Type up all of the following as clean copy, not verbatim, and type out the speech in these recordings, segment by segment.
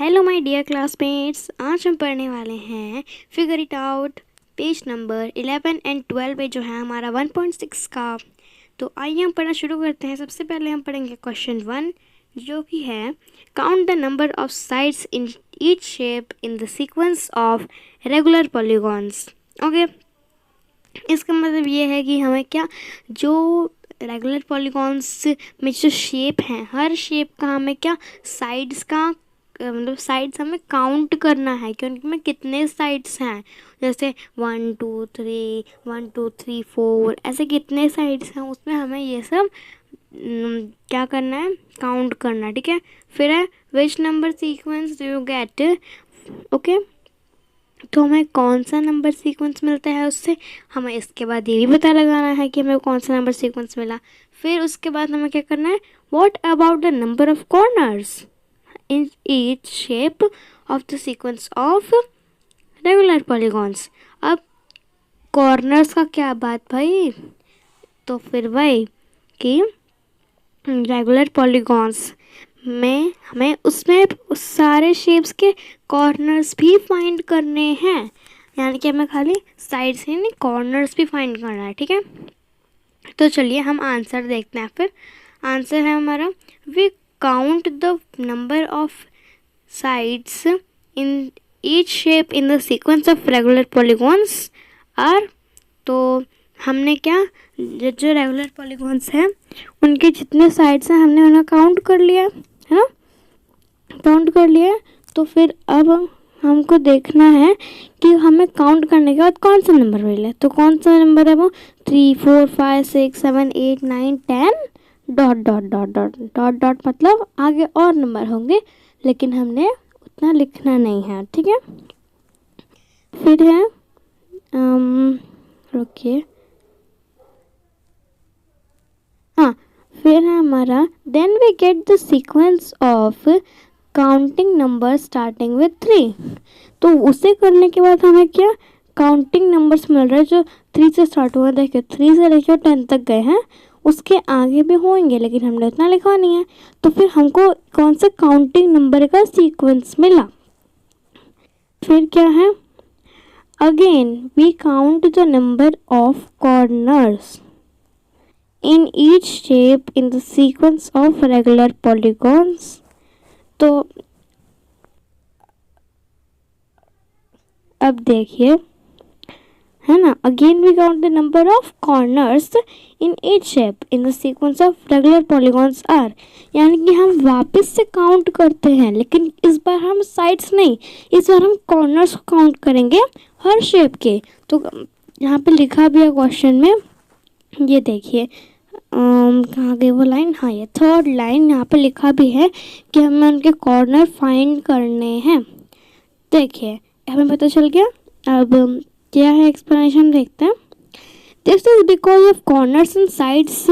Hello my dear classmates, आज हम पढ़ने वाले हैं figure it out page number 11 and 12 पे जो है हमारा 1.6 का। तो आइए हम पढ़ना शुरू करते हैं। सबसे पहले हम पढ़ेंगे क्वेश्चन 1 जो कि है count the number of sides in each shape in the sequence of regular polygons. Okay, इसका मतलब ये है कि हमें क्या जो रेगुलर पॉलीगॉन्स में जो शेप हैं, हर शेप का हमें क्या साइड्स का मतलब साइड्स हमें काउंट करना है कि उनमें कितने साइड्स हैं। जैसे 1 2 3 1 2 3 4 ऐसे कितने साइड्स हैं, उसमें हमें ये सब क्या करना है, काउंट करना है। ठीक है, फिर है which number sequence do you get. Okay, तो हमें कौन सा नंबर सीक्वेंस मिलता है उससे, हमें इसके बाद ये भी पता लगाना है कि हमें कौन सा नंबर सीक्वेंस मिला। फिर उसके बाद हमें क्या करना है, what about the number of corners in each shape of the sequence of regular polygons। अब कॉर्नर्स का क्या बात भाई, तो फिर वही कि रेगुलर पॉलीगॉन्स में हमें उसमें उस सारे शेप्स के कॉर्नर्स भी फाइंड करने हैं, यानी कि हमें खाली साइड से नहीं कॉर्नर्स भी फाइंड करना है। ठीक है, तो चलिए हम आंसर देखते हैं। फिर आंसर है हमारा we count the number of sides in each shape in the sequence of regular polygons are। तो हमने क्या जो रेगुलर पॉलीगॉन्स हैं उनके जितने साइड्स हैं हमने उन्हें काउंट कर लिया है ना, काउंट कर लिया। तो फिर अब हमको देखना है कि हमें काउंट करने के बाद कौन सा नंबर मिले। तो कौन सा नंबर है वो 3 4 5 6 7 8 9 10 dot dot dot dot dot dot, मतलब आगे और नंबर होंगे लेकिन हमने उतना लिखना नहीं है। ठीक है, फिर है रुकिए, हाँ फिर है हमारा then we get the sequence of counting number starting with 3। तो उसे करने के बाद हमें क्या काउंटिंग नंबर्स मिल रहे हैं जो 3 से स्टार्ट हुआ। देखिए 3 से लेकर 10 तक गए हैं, उसके आगे भी होंगे लेकिन हमने इतना लिखा नहीं है। तो फिर हमको कौन सा काउंटिंग नंबर का सीक्वेंस मिला। फिर क्या है, again we count the number of corners in each shape in the sequence of regular polygons. तो अब देखिए है ना, again we count the number of corners in each shape in the sequence of regular polygons are, यानी कि हम वापस से काउंट करते हैं लेकिन इस बार हम साइड्स नहीं, इस बार हम कॉर्नर्स को काउंट करेंगे हर शेप के। तो यहाँ पे लिखा भी है क्वेश्चन में, ये देखिए कहाँ गई वो लाइन, हाँ ये थर्ड लाइन यहाँ पे लिखा भी है कि हमें उनके कॉर्नर फाइंड करने हैं। देखिए हमें पता चल गया। अब क्या है एक्सप्लेनेशन देखते हैं। This is because of corners and sides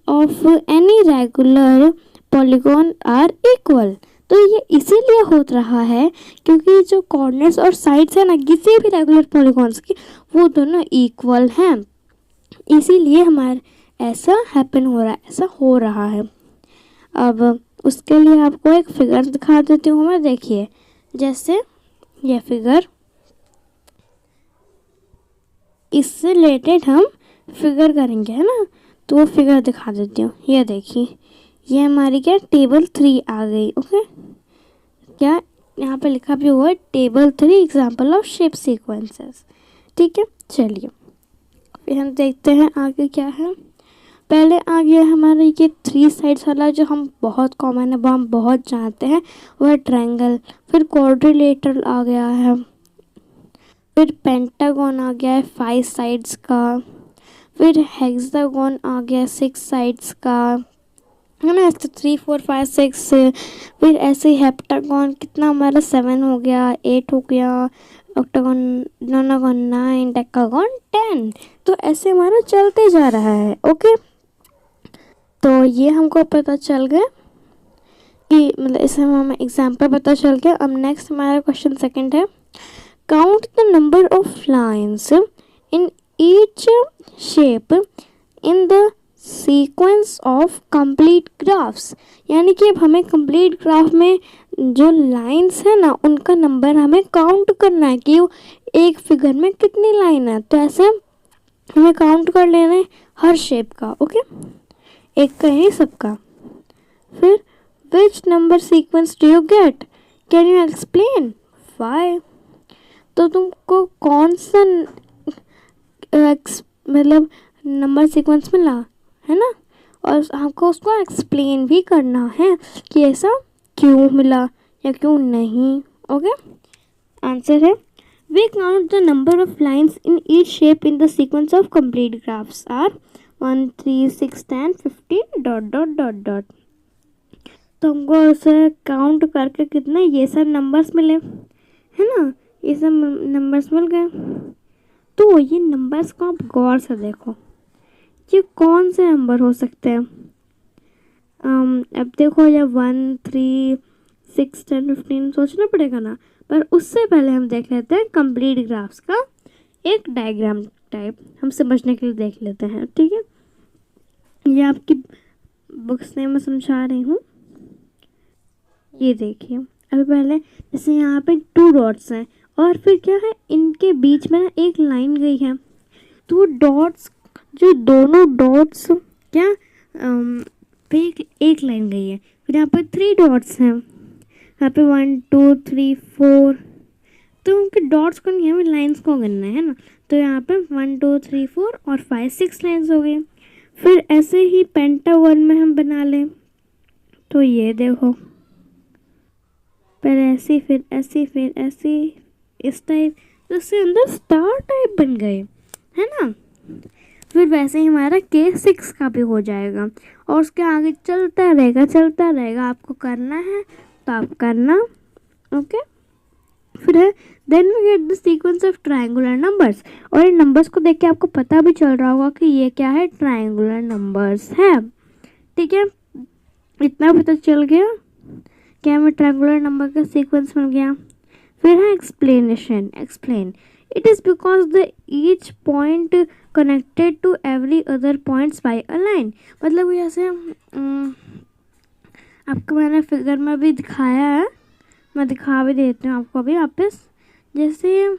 of any regular polygon are equal. तो ये इसीलिए हो रहा है क्योंकि जो कॉर्नर्स और साइड्स है ना किसी भी रेगुलर पॉलीगॉन्स की वो दोनों इक्वल हैं, इसीलिए हमारा ऐसा हैपन हो रहा है, ऐसा हो रहा है। अब उसके लिए आपको एक फिगर दिखा देती हूँ मैं। देखिए जैसे ये फिगर, इससे रिलेटेड हम फिगर करेंगे है ना, तो वो फिगर दिखा देती हूँ। ये देखिए ये हमारी क्या टेबल 3 आ गई। ओके, क्या यहाँ पे लिखा भी हुआ है table 3 example of shape sequences. ठीक है, चलिए फिर हम देखते हैं आगे क्या है। पहले आ गया हमारा ये 3 साइड्स वाला जो हम बहुत कॉमन है, वो हम बहुत जानते हैं, वो है ट्रायंगल। फिर क्वाड्रिलेटरल आ गया है, फिर पेंटागन आ गया है 5 साइड्स का, फिर हेक्सागन आ गया 6 साइड्स का, है ना, ऐसे 3 4 5 6। फिर ऐसे हेप्टागन कितना हमारा 7 हो गया, 8 हो गया, ऑक्टागन, नोनागन 9, डेकागन 10। तो ऐसे हमारा चलते जा रहा है। ओके, तो ये हमको पता चल गया कि मतलब इससे हमें एग्जाम्पल पता चल गया। अब नेक्स्ट हमारा क्वेश्चन सेकंड है count the number of lines in each shape in the sequence of complete graphs. यानी कि अब हमें कंप्लीट ग्राफ में जो लाइंस है ना उनका नंबर हमें काउंट करना है कि एक फिगर में कितनी लाइन है। तो ऐसे हमें काउंट कर लेना है हर शेप का। ओके, एक का नहीं सबका। फिर which number sequence do you get, can you explain why. तो तुमको कौन सा मतलब नंबर सीक्वेंस मिला है ना, और हमको उसको एक्सप्लेन भी करना है कि ऐसा क्यों मिला या क्यों नहीं। ओके, आंसर है we count the number of lines in each shape in the sequence of complete graphs are 1 3 6 10 15 dot dot dot dot. तो हमको उसे काउंट करके कितने ये सब नंबर्स मिले है ना, ये सब नंबर्स मिल गए। तो ये नंबर्स को आप गौर से देखो, ये कौन से नंबर हो सकते हैं। अब देखो ये 1 3 6 10 15 सोचना पड़ेगा ना, पर उससे पहले हम देख लेते हैं कंप्लीट ग्राफ्स का एक डायग्राम टाइप, हम समझने के लिए देख लेते हैं। ठीक है, ये आपकी बुक्स में मैं समझा रही हूँ। ये देखिए, अभी पहले जैसे यहाँ पे 2 डॉट्स हैं और फिर क्या है इनके बीच में ना एक लाइन गई है। तो डॉट्स, जो दोनों डॉट्स क्या पे एक लाइन गई है। फिर यहाँ पे 3 डॉट्स हैं, यहाँ पे 1 2 3 4। तो उनके डॉट्स को नहीं, हमें लाइन्स को गिनना है ना। तो यहाँ पे 1 2 3 4 और 5 6 लाइन्स हो गई। फिर ऐसे ही पेंटागन में हम बना लें, तो ये देखो पर ऐसे फिर ऐसे फिर ऐसे इस टाइप, तो उससे अंदर स्टार टाइप बन गए है ना। फिर वैसे ही हमारा केस 6 का भी हो जाएगा और उसके आगे चलता रहेगा। आपको करना है तो आप करना। ओके, फिर है then we get the sequence of triangular numbers. और इन नंबर्स को देख के आपको पता भी चल रहा होगा कि ये क्या है, ट्रायंगुलर नंबर्स है। ठीक है, इतना पता चल गया कि हमें ट्रायंगुलर नंबर का सीक्वेंस मिल गया। फिर है explanation, explain it is because the each point connected to every other points by a line. मतलब जैसे आपको मैंने फिगर में भी दिखाया है, मैं दिखा भी देती हूँ आपको अभी वापस। जैसे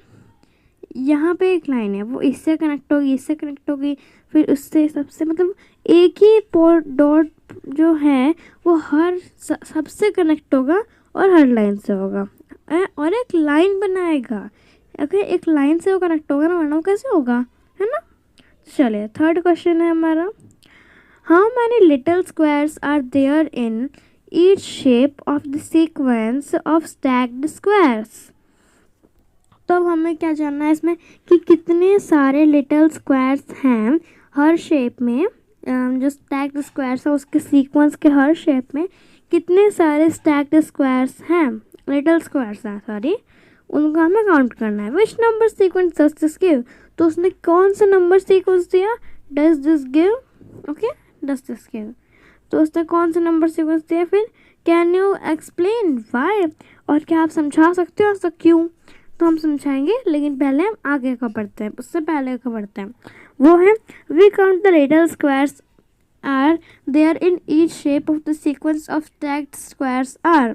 यहाँ पे एक लाइन है, वो इससे कनेक्ट होगी, इससे कनेक्ट होगी, फिर उससे सबसे, मतलब एक ही डॉट जो है वो हर सबसे कनेक्ट होगा और हर लाइन से होगा और एक लाइन बनाएगा। ओके, एक लाइन से वो कनेक्ट होगा ना, वरना वो कैसे होगा, है ना। चलिए, थर्ड क्वेश्चन है हमारा, how many little squares are there in each shape of the sequence of stacked squares. तो अब हमें क्या जानना है इसमें कि कितने सारे लिटिल स्क्वायर्स हैं हर शेप में। जो स्टैक्ड स्क्वायर्स है उसके सीक्वेंस के हर शेप में कितने सारे स्टैक्ड स्क्वायर्स हैं, लिटिल स्क्वायर्स हैं सॉरी, उनको हमें काउंट करना है। Which number sequence does this give. तो उसने कौन सा नंबर सीक्वेंस दिया, does this give. Okay, does this give, तो उसने कौन सा नंबर सीक्वेंस दिया। फिर कैन यू एक्सप्लेन वाई, और क्या आप समझा सकते हो ऐसा क्यों। तो हम समझाएंगे, लेकिन पहले हम आगे का पढ़ते हैं, उससे पहले का पढ़ते हैं। वो है we count the little squares are there in each shape of the sequence of stacked squares are.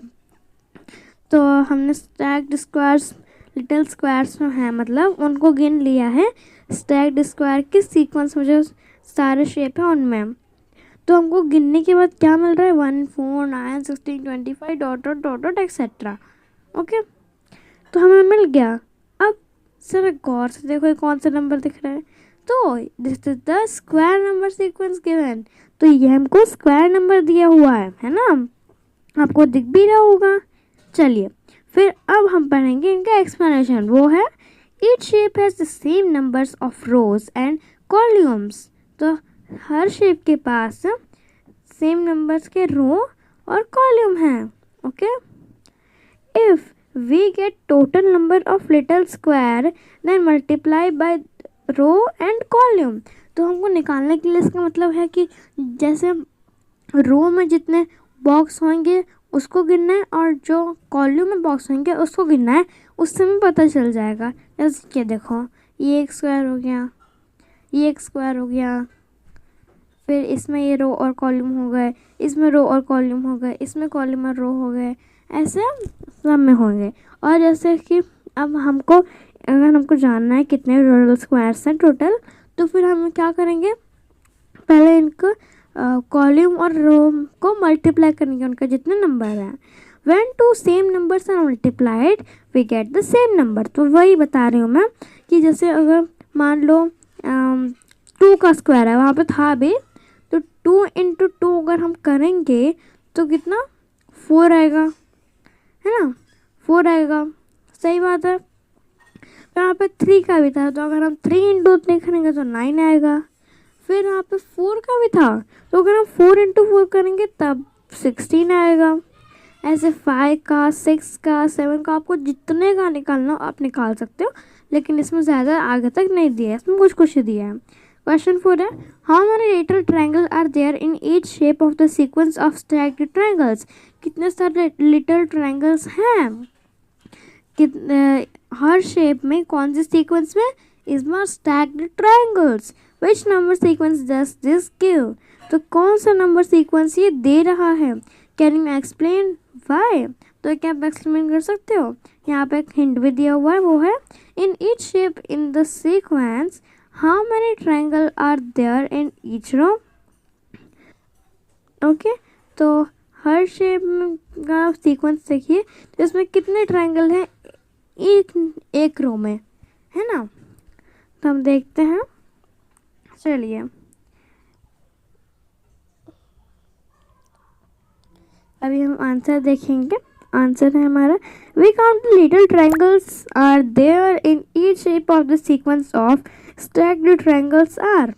तो हमने स्टैक्ड स्क्वायर्स लिटिल स्क्वायर्स में है, मतलब उनको गिन लिया है स्टैक्ड स्क्वायर के सीक्वेंस में जो सारे शेप है उनमें। तो हमको गिनने के बाद क्या मिल रहा है, 1 4 9 16 25 dot dot dot dot etcetera. Okay, तो हमें मिल गया। अब सर गौर से देखो ये कौन सा नंबर दिख रहा है, तो this is the square number sequence given. तो ये हमको स्क्वायर नंबर दिया हुआ है ना, आपको दिख भी रहा होगा। चलिए, फिर अब हम पढ़ेंगे इनका एक्सप्लेनेशन। वो है each shape has the same numbers of rose and columns. तो हर शेप के पास सेम नंबर्स के रो और कॉलम हैं। Okay, if we get total number of little square then multiply by row and column. तो हमको निकालने के लिए इसका मतलब है कि जैसे रो में जितने बॉक्स होंगे उसको गिनना है और जो कॉलम में बॉक्स होंगे उसको गिनना है, उससे हमें पता चल जाएगा। जैसे कि देखो ये एक स्क्वायर हो गया, ये एक स्क्वायर हो गया, फिर इसमें ये रो और कॉलम हो गए, इसमें रो और कॉलम हो गए, इसमें कॉलम और रो हो गए, ऐसे सब में होंगे। और जैसे कि अब हमको अगर हमको जानना है कितने टोटल स्क्वायर्स हैं टोटल, तो फिर हम क्या करेंगे, पहले इनको कॉलम और रो को मल्टीप्लाई करेंगे, उनका जितने नंबर हैं। When two same numbers are multiplied we get the same number. तो वही बता रही हूँ मैं कि जैसे अगर मान लो 2 का स्क्वायर है, वहाँ पे था भी, तो 2 × 2 अगर हम करेंगे तो कितना 4 आएगा, है ना, 4 आएगा। सही बात है। तो यहाँ पे 3 का भी था, तो अगर हम 3 × 3 करेंगे तो 9 आएगा। फिर यहाँ पे 4 का भी था, तो अगर हम 4 × 4 करेंगे तब 16 आएगा। ऐसे 5 का, 6 का, 7 का, आपको जितने का निकालना आप निकाल सकते हो, लेकिन इसमें ज़्यादा आगे तक नहीं दिया है, इसमें कुछ कुछ दिया है। क्वेश्चन 4 है, how many little triangle are there in each shape of the sequence of stacked triangles. कितने सारे लिटिल ट्रायंगल्स हैं कितने हर शेप में, कौन सी सीक्वेंस में, इसमें stacked triangles. Which number sequence does this give. तो कौन सा नंबर सीक्वेंस ये दे रहा है। Can you explain why. तो क्या आप एक्सप्लेन कर सकते हो। यहाँ पे एक हिंट भी दिया हुआ है, वो है in each shape in the sequence how many triangle are there in each row. Okay, तो हर शेप का सीक्वेंस देखिए, तो इसमें कितने ट्रायंगल हैं एक रो में, है ना। तो हम देखते हैं, चलिए अभी हम आंसर देखेंगे। आंसर है हमारा, we count little triangles are there in each shape of the sequence of stacked triangles are.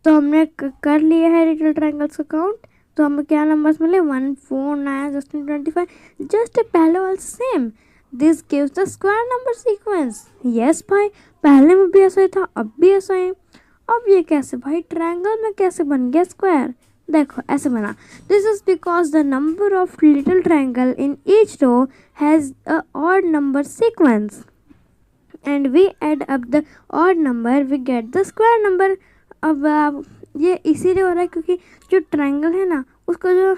तो हमने कर लिया है लिटिल ट्रायंगल्स का काउंट। तो हमें क्या नंबर्स मिले, 1, 4, 9, 16, 25, जस्ट पहले वाला same. This gives the square number sequence. Yes भाई, पहले में भी ऐसा ही था, अब भी ऐसा ही। अब ये कैसे भाई, ट्रायंगल में कैसे बन गया स्क्वायर। देखो ऐसे बना, this is because the number of little triangle in each row has a odd number sequence and we add up the odd number we get the square number. अब ये इसीलिए हो रहा है क्योंकि जो ट्रायंगल है ना, उसका जो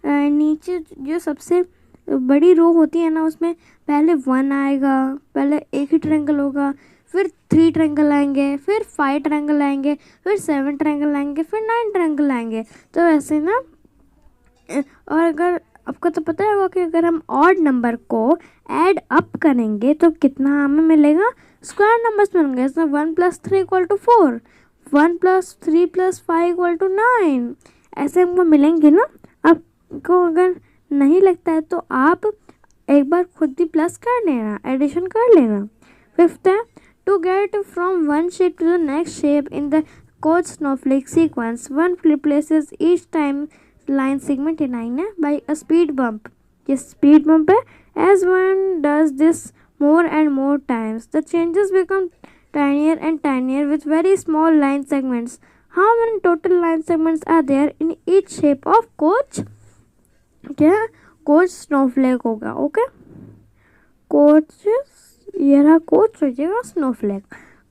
नीचे जो सबसे बड़ी रो होती है ना, उसमें पहले 1 आएगा, पहले एक ही ट्रायंगल होगा, फिर 3 ट्रायंगल आएंगे, फिर 5 ट्रायंगल आएंगे, फिर 7 ट्रायंगल आएंगे, फिर 9 ट्रायंगल आएंगे। तो ऐसे ना, और अगर आपको तो पता होगा कि अगर हम ऑड नंबर को ऐड अप करेंगे तो कितना हमें मिलेगा, स्क्वायर नंबर्स मिलेंगे। इसमें 1 + 3 = 4, 1 + 3 + 5 = 9, ऐसे हमको मिलेंगे ना। आपको अगर नहीं लगता है तो आप एक बार खुद ही प्लस कर लेना, एडिशन कर लेना। 5th है, to get from one shape to the next shape in the Koch snowflake sequence, one replaces each time line segment in line by a speed bump. ये speed bump है। As one does this more and more times, the changes become tinier and tinier with very small line segments. How many total line segments are there in each shape of Koch? क्या coach Snowflake होगा। Okay, coach ये रहा, coach हो जाएगा Snowflake.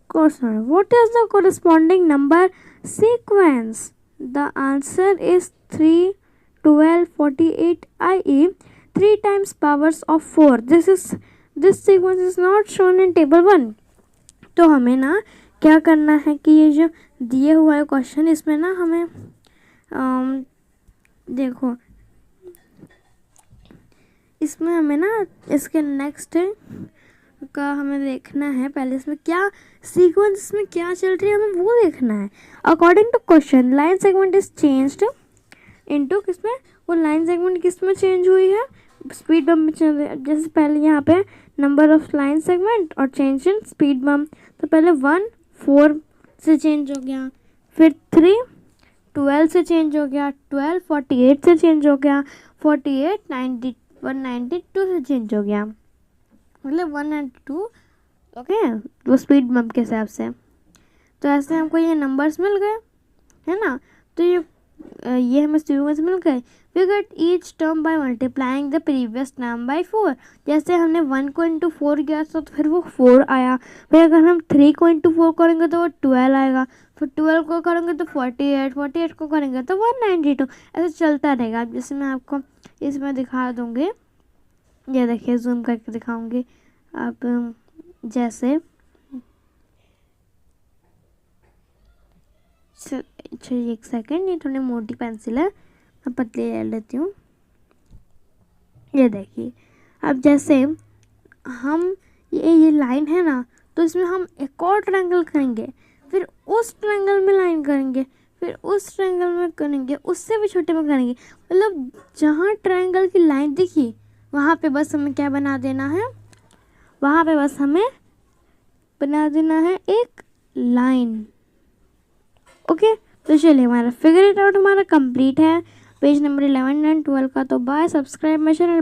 Question, what is the corresponding number sequence. The answer is 3, 12, 48, i.e. 3 times powers of 4. This sequence is not shown in table 1. तो हमें ना क्या करना है कि ये जो दिए हुआ है क्वेश्चन, इसमें ना हमें देखो, इसमें हमें ना इसके नेक्स्ट का हमें देखना है। पहले इसमें क्या सीक्वेंस, इसमें क्या चल रही है, हमें वो देखना है। According to question, line segment is changed into, किसमें, वो लाइन सेगमेंट किसमें चेंज हुई है, स्पीड बम में चेंज। जैसे पहले यहाँ पे नंबर ऑफ लाइन सेगमेंट और चेंज इन स्पीड बम। तो पहले 1 4 से चेंज हो गया, फिर 3 12 से चेंज हो गया, 12 48 से चेंज हो गया, 48 192 से चेंज हो गया, मतलब 192। ओके, वो स्पीड बम्प के हिसाब से। तो ऐसे हमको ये नंबर्स मिल गए, है ना। तो ये ये हमें सीक्वेंस मिल गए। We get each term by multiplying the previous term by 4। जैसे हमने 1 को इंटू 4 किया तो फिर वो 4 आया। फिर अगर हम 3 को इंटू 4 करेंगे तो वो 12 आएगा। फिर 12 को करेंगे तो 48, 48 को करेंगे तो 192। ऐसे चलता रहेगा। जैसे मैं आपको इसमें दिखा दूँगी, ये देखिए जूम करके दिखाऊंगी। अब जैसे चलिए एक सेकेंड, ये थोड़ी मोटी पेंसिल है, मैं पतली ले लेती हूँ। ये देखिए, अब जैसे हम ये लाइन है ना, तो इसमें हम एक और ट्रायंगल करेंगे, फिर उस ट्रायंगल में लाइन करेंगे, फिर उस ट्रायंगल में करेंगे, उससे भी छोटे में करेंगे। मतलब जहाँ ट्रायंगल की लाइन दिखी वहाँ पे बस हमें क्या बना देना है, वहाँ पे बस हमें बना देना है एक लाइन। ओके, तो चलिए हमारा फिगर इट आउट हमारा कंप्लीट है, पेज नंबर 11 एंड 12 का। तो बाय, सब्सक्राइब माय चैनल।